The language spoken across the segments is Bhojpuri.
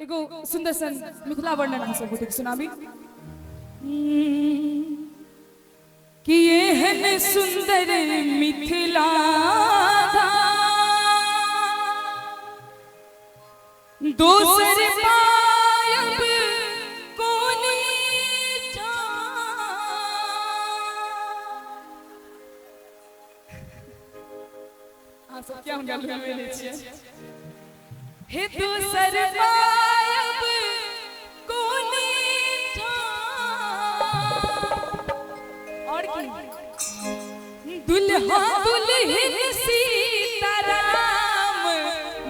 एगो सुंदर सन मिथिला वर्णन हम सब गोटे सुनाबी कि एहन सुंदर मिथिला दोसर पायब कोनी ठाम। सब क्या हम गालू में ले छिए हे दोसर पायब कोनी ठाम। और की दुल्हा दुल्हन सीताराम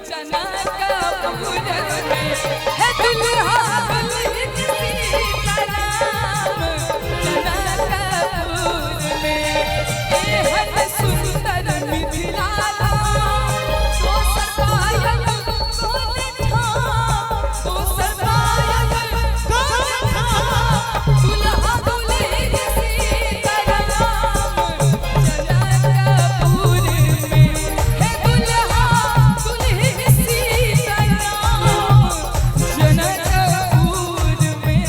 जनकपुर में है दुल्हा दुल्हन सीताराम जनकपुर में एहन सुंदर मिथिला दोसर पायब कोनी ठाम। दोसर पायब कोनी ठाम। दुल्हा दुल्हन सीताराम जनकपुर में है दुल्हा दुल्हन सीताराम जनकपुर में।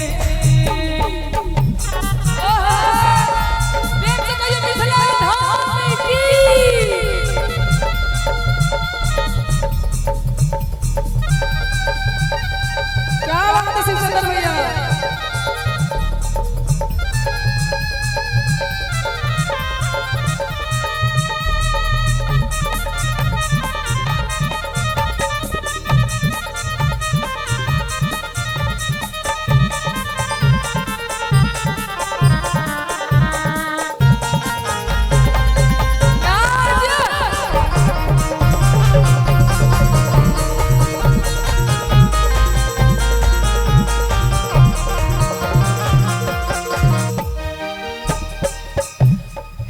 प्रेम से कहिए मिथिला धाम की। क्या बात है सिकंदर भैया।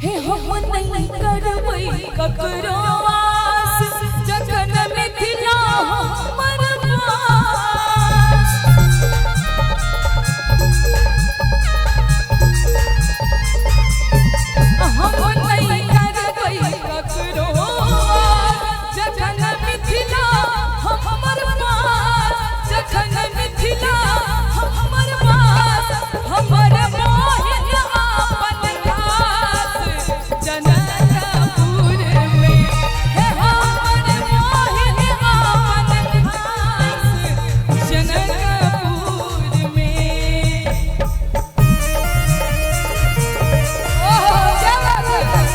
हे हम नहीं करबै ककरो आस जखन मिथिला हमर पास। हम नहीं करबै ककरो आस जखन मिथिला हमर पास। जखन मिथिला हमर पास हमर मोहिन आपन खास जनकपुर में है हमर मोहिन आपन खास जनकपुर में। ओहो क्या बात है।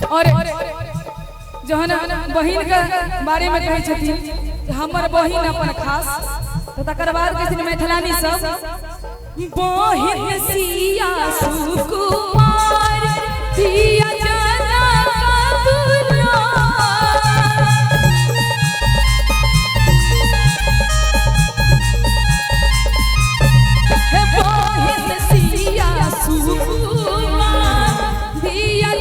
और जहन बहिन के बारे में कहे छथिन कि हमर बहिन अपन खास तो तकर बाद कहथिन मैथिलानी सब बहिन सिया सुकुमार दिया जनकपुर। हे बहिन सिया सुकुमार दिया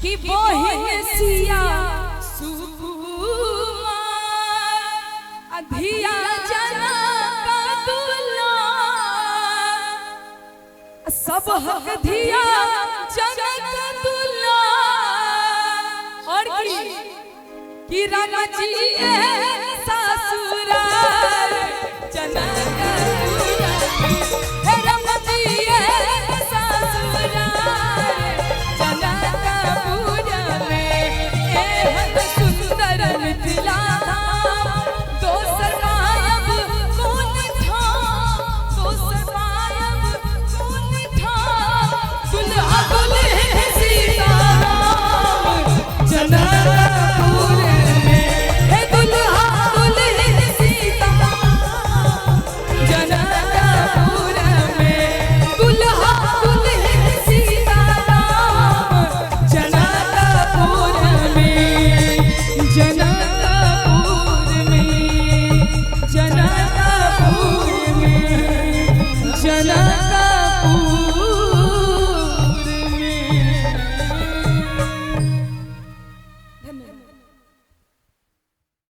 कि बहिन सिया सुकुमार धिया जनकपुर सब हक धिया जनकपुर। और की राम जी ससुराल जनकपुर हे राम जी ससुराल जनकपुर में एहन सुंदर मिथिला दोसर पायब कोनी ठाम। दोसर पायब कोनी ठाम। दुल्हा दुल्हन सीताराम जनकपुर में हे दुल्हा दुल्हन सीताराम जनकपुर का